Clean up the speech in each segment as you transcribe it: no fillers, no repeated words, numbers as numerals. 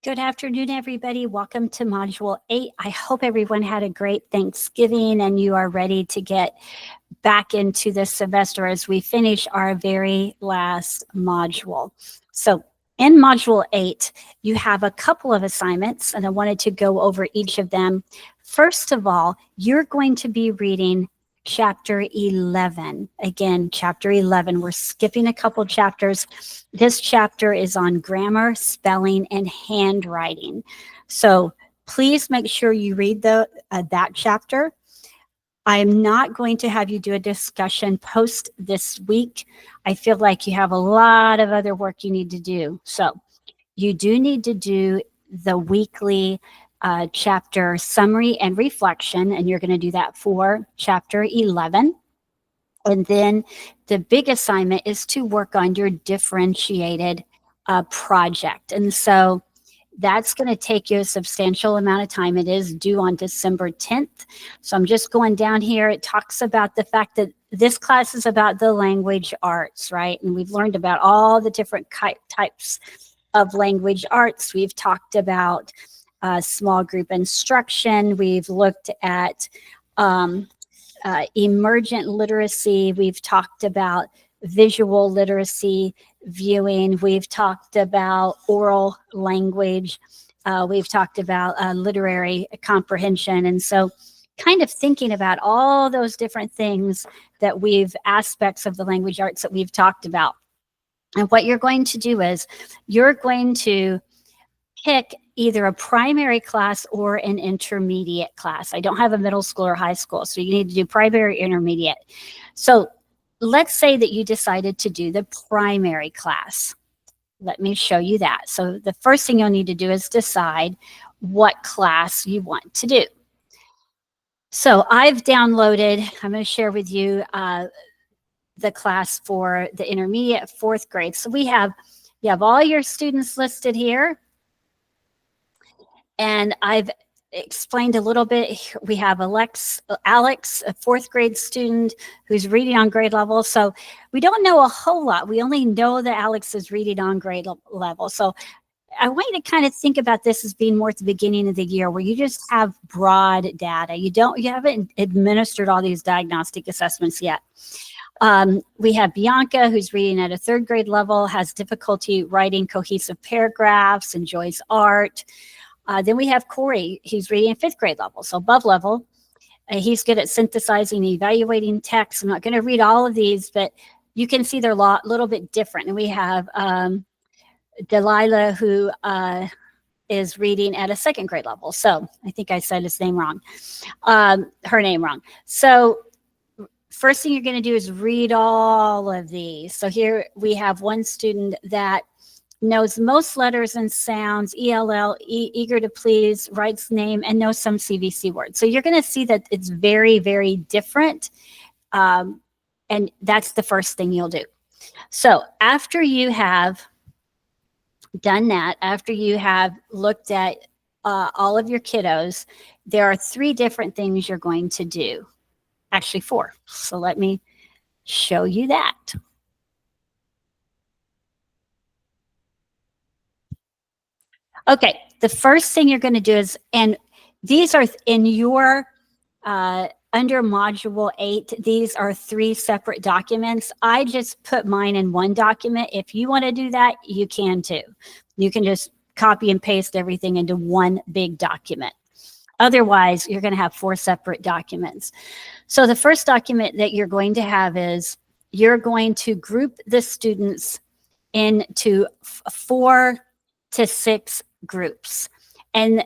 Good afternoon, everybody. Welcome to Module 8. I hope everyone had a great Thanksgiving and you are ready to get back into this semester as we finish our very last module. So in Module 8, you have a couple of assignments, and I wanted to go over each of them. First of all, you're going to be reading Chapter 11. Again, Chapter 11. We're skipping a couple chapters. This chapter is on grammar, spelling, and handwriting. So please make sure you read that chapter. I'm not going to have you do a discussion post this week. I feel like you have a lot of other work you need to do. So you do need to do the weekly chapter summary and reflection, and you're going to do that for Chapter 11. And then the big assignment is to work on your differentiated project. And so that's going to take you a substantial amount of time. It is due on December 10th. So I'm just going down here. It talks about the fact that this class is about the language arts, right? And we've learned about all the different types of language arts. We've talked about small group instruction. We've looked at emergent literacy. We've talked about visual literacy, viewing. We've talked about oral language. We've talked about literary comprehension. And so kind of thinking about all those different things that aspects of the language arts that we've talked about. And what you're going to do is you're going to pick either a primary class or an intermediate class. I don't have a middle school or high school, so you need to do primary, intermediate. So let's say that you decided to do the primary class. Let me show you that. So the first thing you'll need to do is decide what class you want to do. So I've downloaded, I'm going to share with you the class for the intermediate 4th grade. So you have all your students listed here. And I've explained a little bit. We have Alex, a 4th grade student who's reading on grade level. So we don't know a whole lot. We only know that Alex is reading on grade level. So I want you to kind of think about this as being more at the beginning of the year where you just have broad data. You haven't administered all these diagnostic assessments yet. We have Bianca, who's reading at a 3rd grade level, has difficulty writing cohesive paragraphs, enjoys art. Then we have Corey, he's reading at 5th grade level, so above level. He's good at synthesizing and evaluating text. I'm not going to read all of these, but you can see they're a little bit different. And we have Delilah, who is reading at a 2nd grade level. So I think I said his name wrong, her name wrong. So first thing you're going to do is read all of these. So here we have one student that knows most letters and sounds, ELL, eager to please, writes name, and knows some CVC words. So you're going to see that it's very, very different. And that's the first thing you'll do. So after you have done that, after you have looked at all of your kiddos, there are 3 different things you're going to do. Actually 4. So let me show you that. Okay, the first thing you're going to do is, and these are in your, under Module 8, these are 3 separate documents. I just put mine in one document. If you want to do that, you can too. You can just copy and paste everything into one big document. Otherwise, you're going to have 4 separate documents. So the first document that you're going to have is you're going to group the students into 4 to 6 groups. And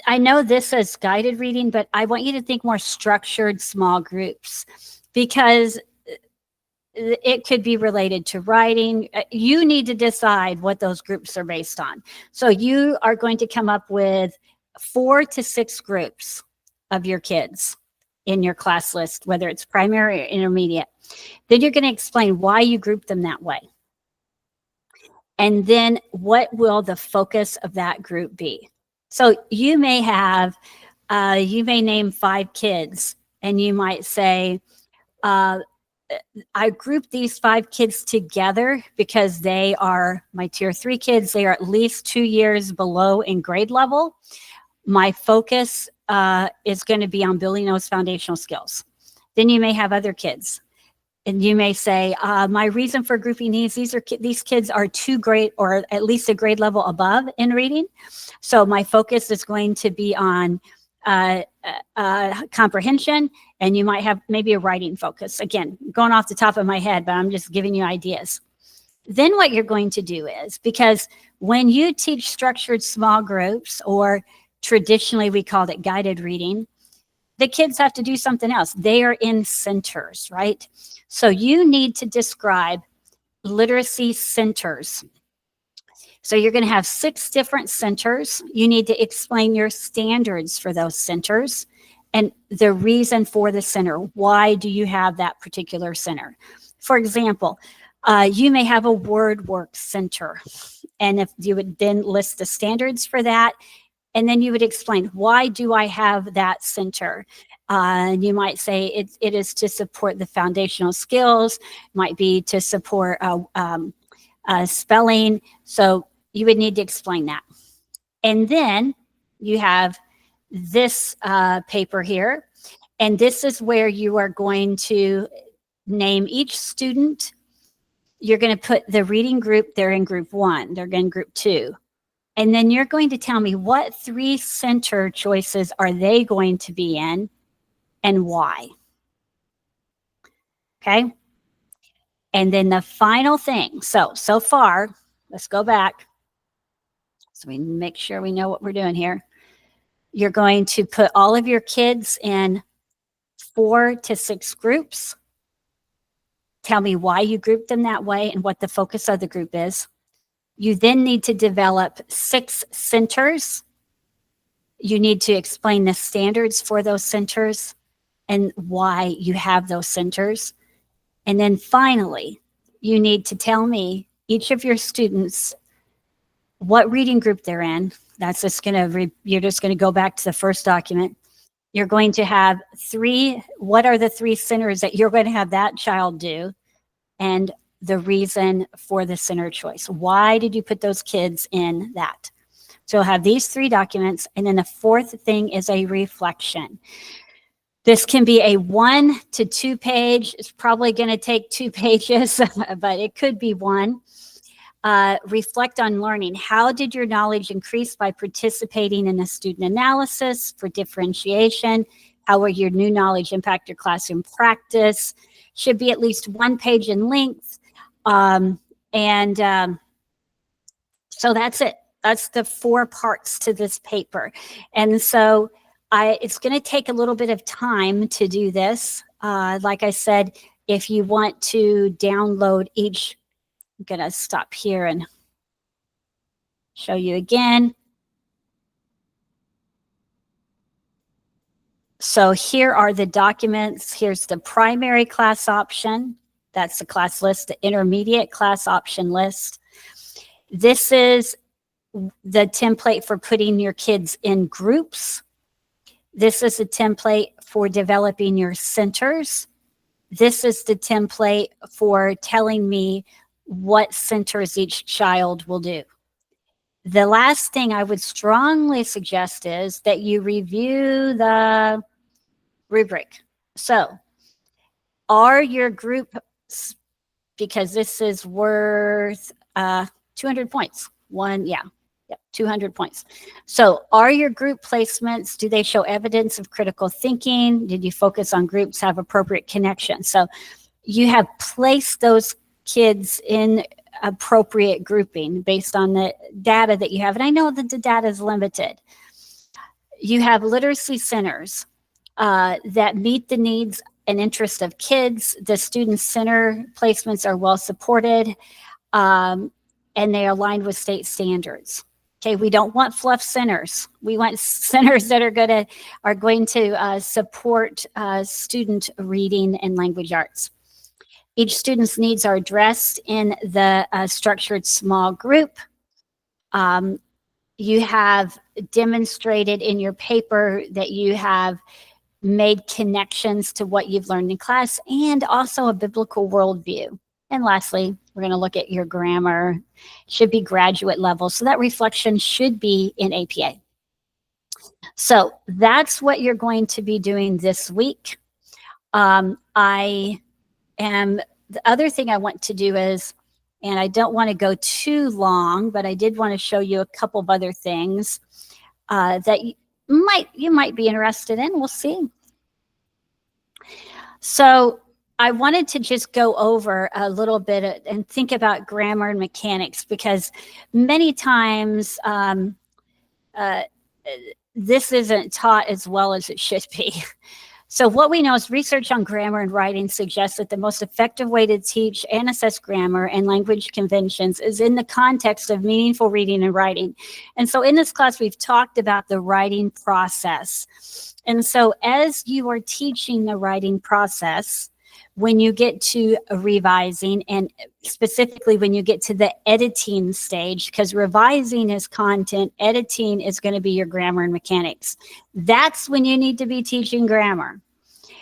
I know this is guided reading, but I want you to think more structured small groups because it could be related to writing. You need to decide what those groups are based on. So you are going to come up with 4 to 6 groups of your kids in your class list, whether it's primary or intermediate. Then you're going to explain why you group them that way. And then what will the focus of that group be? So you may have, you may name 5 kids and you might say, I grouped these 5 kids together because they are my tier 3 kids. They are at least 2 years below in grade level. My focus is going to be on building those foundational skills. Then you may have other kids, and you may say, my reason for grouping these kids are 2 grade or at least a grade level above in reading. So my focus is going to be on comprehension, and you might have maybe a writing focus. Again, going off the top of my head, but I'm just giving you ideas. Then what you're going to do is, because when you teach structured small groups, or traditionally we called it guided reading, the kids have to do something else. They are in centers, right? So you need to describe literacy centers. So you're going to have 6 different centers. You need to explain your standards for those centers and the reason for the center. Why do you have that particular center? For example, you may have a word work center, and if you would then list the standards for that, and then you would explain, why do I have that center? And you might say it is to support the foundational skills, might be to support spelling. So you would need to explain that. And then you have this paper here, and this is where you are going to name each student. You're going to put the reading group, they're in group 1, they're in group 2. And then you're going to tell me what 3 center choices are they going to be in and why. Okay. And then the final thing. So far, let's go back so we make sure we know what we're doing here. You're going to put all of your kids in 4 to 6 groups. Tell me why you grouped them that way and what the focus of the group is. You then need to develop 6 centers. You need to explain the standards for those centers and why you have those centers. And then finally, you need to tell me, each of your students, what reading group they're in. That's just going to, you're just going to go back to the first document. You're going to have 3, what are the 3 centers that you're going to have that child do? And the reason for the center choice. Why did you put those kids in that? So you'll have these 3 documents, and then the 4th thing is a reflection. This can be a 1 to 2 page. It's probably going to take 2 pages, but it could be 1. Reflect on learning. How did your knowledge increase by participating in a student analysis for differentiation? How will your new knowledge impact your classroom practice? Should be at least 1 page in length. So that's it. That's the 4 parts to this paper. And so it's going to take a little bit of time to do this. Like I said, if you want to download each, I'm going to stop here and show you again. So here are the documents. Here's the primary class option. That's the class list, the intermediate class option list. This is the template for putting your kids in groups. This is a template for developing your centers. This is the template for telling me what centers each child will do. The last thing I would strongly suggest is that you review the rubric. So are your group, because this is worth 200 points. 200 points. So are your group placements, do they show evidence of critical thinking? Did you focus on groups have appropriate connection? So you have placed those kids in appropriate grouping based on the data that you have. And I know that the data is limited. You have literacy centers that meet the needs and interests of kids. The student center placements are well supported, and they are aligned with state standards. Okay, we don't want fluff centers. We want centers that are going to support student reading and language arts. Each student's needs are addressed in the structured small group. You have demonstrated in your paper that you have made connections to what you've learned in class, and also a biblical worldview. And lastly, we're going to look at your grammar. Should be graduate level. So that reflection should be in APA. So that's what you're going to be doing this week. The other thing I want to do is, and I don't want to go too long, but I did want to show you a couple of other things that you might be interested in. We'll see. So I wanted to just go over a little bit and think about grammar and mechanics, because many times this isn't taught as well as it should be. So what we know is research on grammar and writing suggests that the most effective way to teach and assess grammar and language conventions is in the context of meaningful reading and writing. And so in this class, we've talked about the writing process. And so as you are teaching the writing process, when you get to revising, and specifically when you get to the editing stage, because revising is content, editing is going to be your grammar and mechanics. That's when you need to be teaching grammar.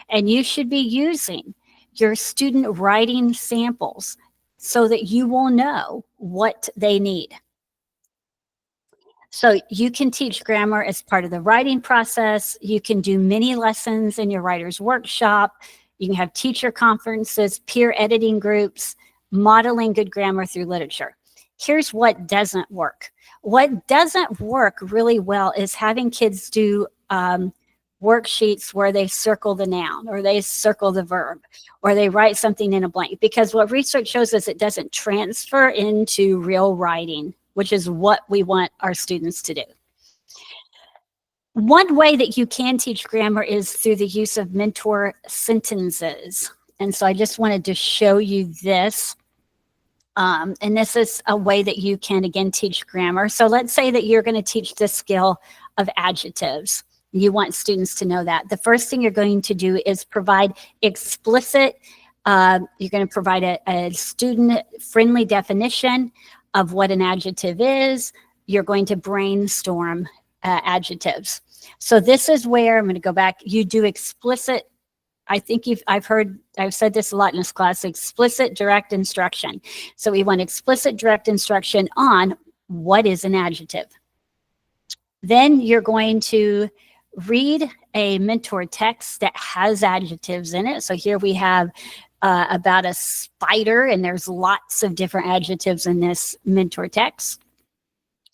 And you should be using your student writing samples so that you will know what they need. So you can teach grammar as part of the writing process. You can do mini lessons in your writer's workshop. You can have teacher conferences, peer editing groups, modeling good grammar through literature. Here's what doesn't work. What doesn't work really well is having kids do worksheets where they circle the noun, or they circle the verb, or they write something in a blank, because what research shows is it doesn't transfer into real writing, which is what we want our students to do. One way that you can teach grammar is through the use of mentor sentences. And so I just wanted to show you this. And this is a way that you can, again, teach grammar. So let's say that you're going to teach the skill of adjectives. You want students to know that. The first thing you're going to do is provide explicit, you're going to provide a student-friendly definition of what an adjective is. You're going to brainstorm adjectives. So this is where I'm going to go back. You do explicit. I think I've said this a lot in this class, explicit direct instruction. So we want explicit direct instruction on what is an adjective. Then you're going to read a mentor text that has adjectives in it. So here we have about a spider, and there's lots of different adjectives in this mentor text.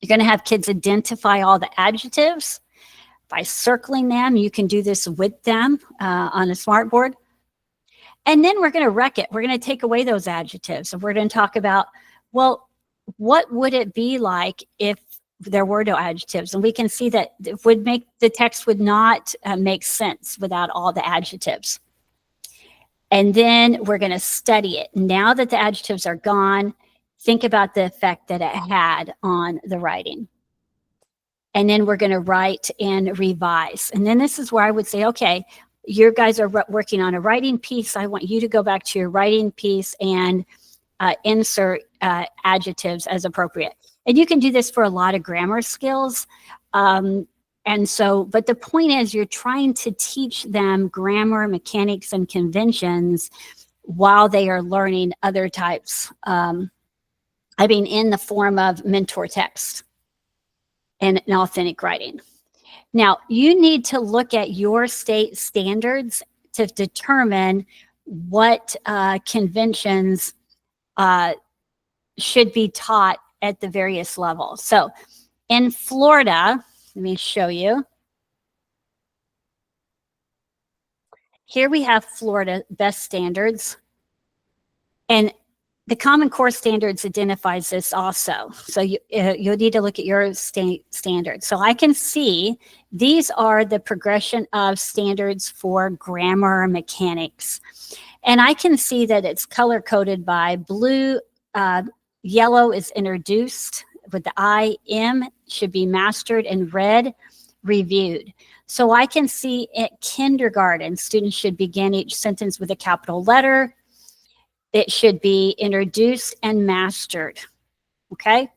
You're going to have kids identify all the adjectives by circling them. You can do this with them on a smartboard. And then we're going to wreck it. We're going to take away those adjectives. And we're going to talk about, well, what would it be like if there were no adjectives? And we can see that it would make the text would not make sense without all the adjectives. And then we're going to study it. Now that the adjectives are gone, think about the effect that it had on the writing. And then we're going to write and revise. And then this is where I would say, okay, you guys are working on a writing piece. I want you to go back to your writing piece and insert adjectives as appropriate. And you can do this for a lot of grammar skills. But the point is, you're trying to teach them grammar, mechanics, and conventions while they are learning other types. In the form of mentor text and an authentic writing. Now, you need to look at your state standards to determine what conventions should be taught at the various levels. So in Florida, let me show you. Here we have Florida best standards. And the Common Core Standards identifies this also. So you'll need to look at your state standards. So I can see these are the progression of standards for grammar mechanics. And I can see that it's color coded by blue, yellow is introduced with the I, M should be mastered, and red, reviewed. So I can see at kindergarten, students should begin each sentence with a capital letter. It should be introduced and mastered, okay?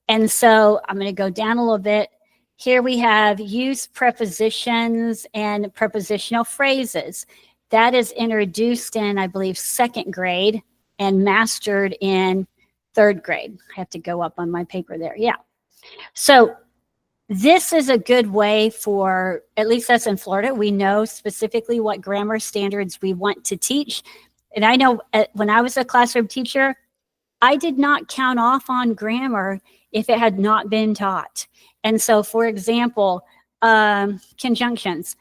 And so I'm going to go down a little bit. Here we have use prepositions and prepositional phrases. That is introduced in, I believe, second grade and mastered in third grade. I have to go up on my paper there. Yeah. So this is a good way for, at least us in Florida, we know specifically what grammar standards we want to teach. And I know when I was a classroom teacher, I did not count off on grammar if it had not been taught. And so, for example, conjunctions.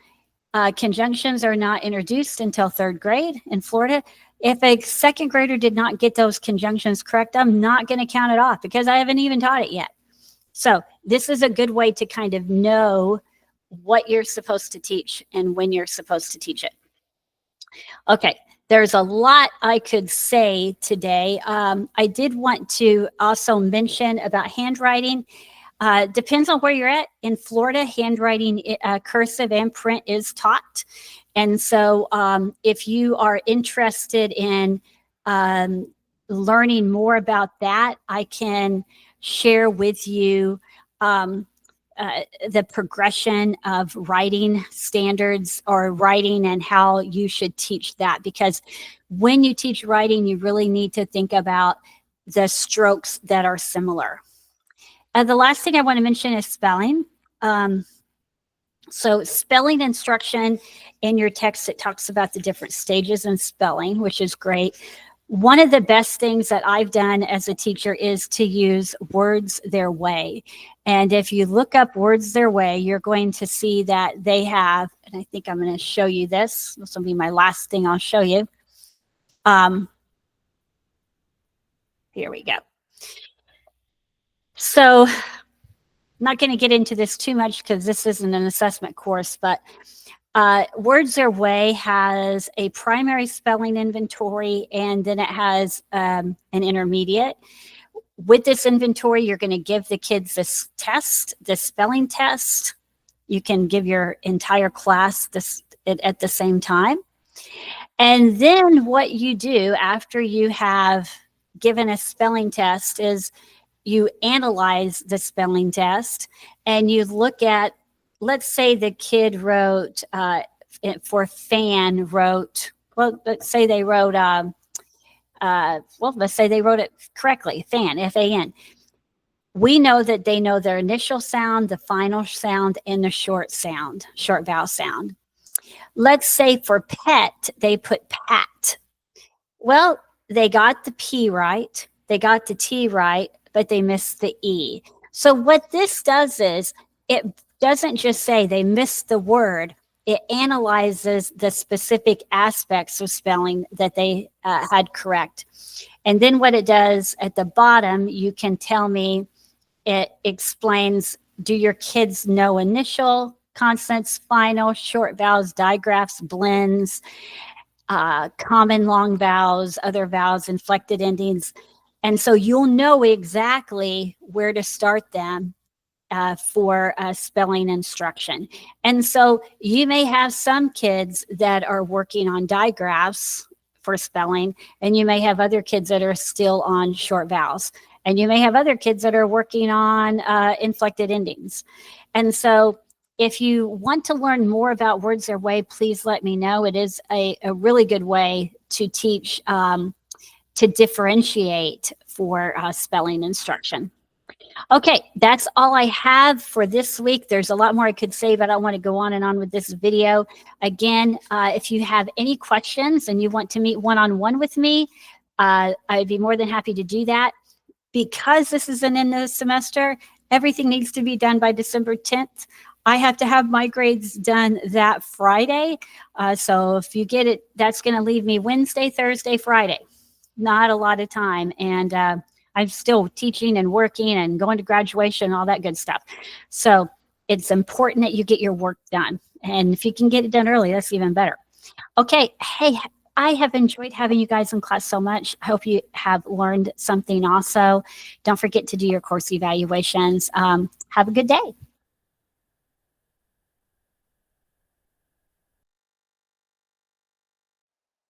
Conjunctions are not introduced until third grade in Florida. If a second grader did not get those conjunctions correct, I'm not going to count it off because I haven't even taught it yet. So this is a good way to kind of know what you're supposed to teach and when you're supposed to teach it. Okay, there's a lot I could say today. I did want to also mention about handwriting. Depends on where you're at. In Florida, handwriting, cursive and print is taught. And so if you are interested in learning more about that, I can share with you the progression of writing standards or writing and how you should teach that. Because when you teach writing, you really need to think about the strokes that are similar. The last thing I want to mention is spelling. So spelling instruction in your text, it talks about the different stages in spelling, which is great. One of the best things that I've done as a teacher is to use Words Their Way. And if you look up Words Their Way, you're going to see that they have, and I think I'm going to show you this. This will be my last thing I'll show you. Here we go. So I'm not going to get into this too much because this isn't an assessment course, but Words Their Way has a primary spelling inventory, and then it has an intermediate. With this inventory, you're going to give the kids this test, this spelling test. You can give your entire class this at the same time. And then what you do after you have given a spelling test is you analyze the spelling test and you look at, let's say the kid wrote, for fan wrote, well, let's say they wrote, let's say they wrote it correctly, fan, F-A-N. We know that they know their initial sound, the final sound, and the short sound, short vowel sound. Let's say for pet, they put pat. Well, they got the P right, they got the T right, but they missed the E. So what this does is it doesn't just say they missed the word, it analyzes the specific aspects of spelling that they had correct. And then what it does at the bottom, you can tell me, it explains, do your kids know initial, consonants, final, short vowels, digraphs, blends, common long vowels, other vowels, inflected endings. And so you'll know exactly where to start them for spelling instruction. And so you may have some kids that are working on digraphs for spelling, and you may have other kids that are still on short vowels, and you may have other kids that are working on inflected endings. And so if you want to learn more about Words Their Way, please let me know. It is a really good way to teach, to differentiate for spelling instruction. Okay, that's all I have for this week. There's a lot more I could say, but I don't want to go on and on with this video. Again, if you have any questions and you want to meet one-on-one with me, I'd be more than happy to do that. Because this is an end of the semester, everything needs to be done by December 10th. I have to have my grades done that Friday. So if you get it, that's going to leave me Wednesday, Thursday, Friday. Not a lot of time. And I'm still teaching and working and going to graduation and all that good stuff. So it's important that you get your work done. And if you can get it done early, that's even better. Okay. Hey, I have enjoyed having you guys in class so much. I hope you have learned something also. Don't forget to do your course evaluations. Have a good day.